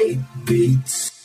White Beats.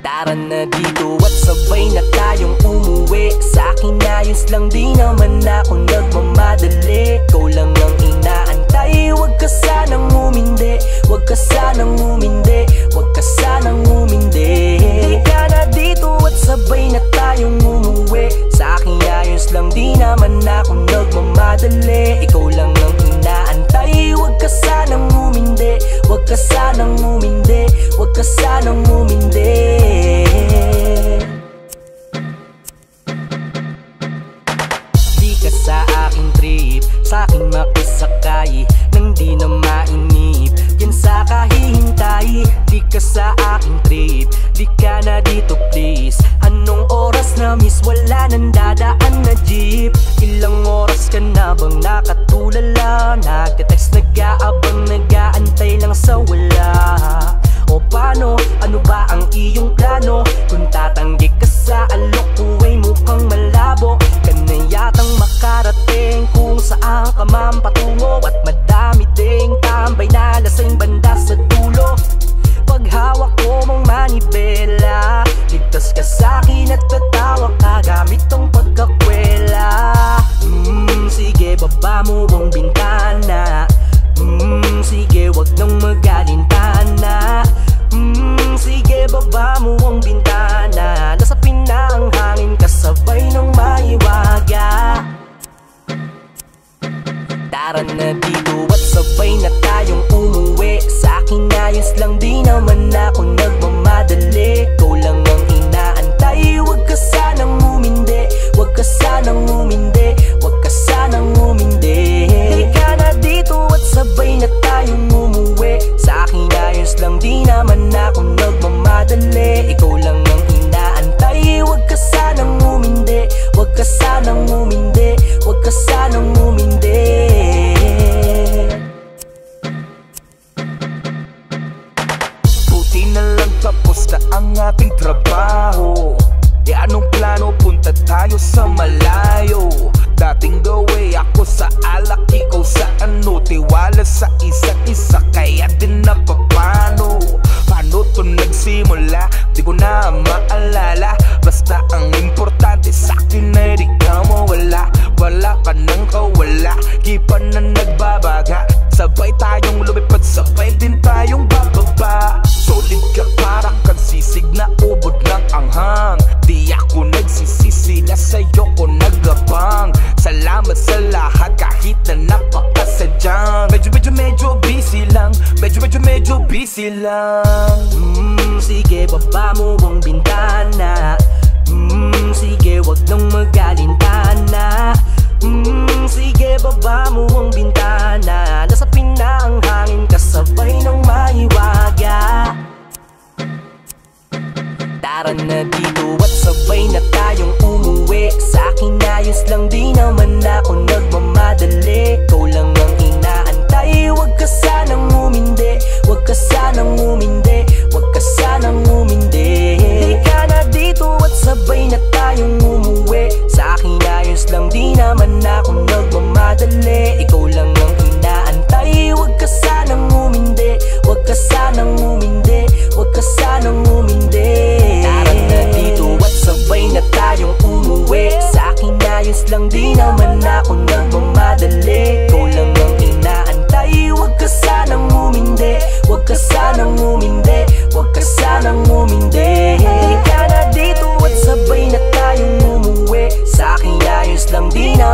Tara na dito at sabay na tayong umuwi. Sa'kin ayos lang, di naman ako nagmamadali. Ikaw lang ang inaantay, huwag ka sanang umindi. Huwag ka sanang umindi, huwag ka sanang umindi. Halika na dito at sabay na tayong umuwi. Sa'kin ayos lang, di naman ako nagmamadali. Ikaw lang ang inaantay, huwag ka sanang umindi. Huwag ka sanang umindi, huwag ka sanang umindi. Di ka sa aking trip, sa aking makisakay, nang di na mainip, yan sa kahihintay. Di ka sa aking trip, di ka na dito please. Anong oras na miss, wala nang dadaan na jeep. Ilang oras ka na bang nakatulala? Nagte-text, nag-aabang, nag-aantay lang sa wala. O paano, ano ba ang iyong plano? Kung tatanggi ka sa alok, uway mukhang malabo. Ka na yatang makarating kung saan ka man patungo. At madami ding tambay na lasing banda sa dulo. Paghawak ko mong manibela, ligtas ka sa'kin at tatawa ka gamit tong pagkakwela. Sige, baba mo ang bintana. Sige, wag nang magalintana. Sige, baba mo ang bintana. Lasapin na ang hangin kasabay ng maiwaga. Tara na dito at sabay na tayong umuwi. Sa'kin ayos lang, di naman ako nagmamadali. Ikaw lang ang inaantay, huwag ka sanang umindi. Huwag ka sanang umindi, huwag ka sanang umindi. Halika na dito at sabay na tayong umuwi. Sa'kin ayos lang, di naman ako nagmamadali. Ikaw lang ang inaantay, huwag ka sanang umindi. Huwag ka sanang umindi, huwag ka sanang umindi. Buti na lang tapos na ang ating trabaho. E anong plano? Punta tayo sa malayo. Dating the way ako sa alak, ikaw sa ano. Tiwala sa isa't isa, kaya din napapano. Paano to nagsimula? Di ko na maalala. Basta ang importante sa'kin ay di ka mawala. Wala ka nang kawala, hipan na nagbabaga. Sabay tayong lumipad, sabay din tayong bababa. Solid ka para kang sisig na ubod ng anghang. Di ako nagsisisi na sa'yo ko nagabang. Salamat sa lahat kahit na napakasadyang. Medyo busy lang, medyo busy lang. Sige, baba mo ang bintana. Sige, wag nang magalintana. Sige, baba mo ang bintana. Lasapin na ang hangin kasabay ng maiwaga. Tara na dito at sabay na tayong umuwi. Sa'kin ayos lang, di naman ako nagmamadali. Ikaw lang ang inaantay, huwag ka sanang umindi. Huwag ka sanang umindi, huwag ka sanang umindi. Halika na dito at sabay na tayong umuwi. Sa'kin ayos lang, di naman ako nagmamadali. Ikaw lang ang inaantay, huwag ka sanang umindi. Huwag ka sanang umindi, huwag ka sanang umindi. Tara na dito at sabay na tayong umuwi. Sa'kin ayos lang, di naman ako nagmamadali. Ikaw lang ang inaantay, huwag ka sanang umindi. Huwag ka sanang umindi, huwag ka sanang umindi. Halika na dito at sabay na tayong umuwi. Sa'kin ayos lang, di naman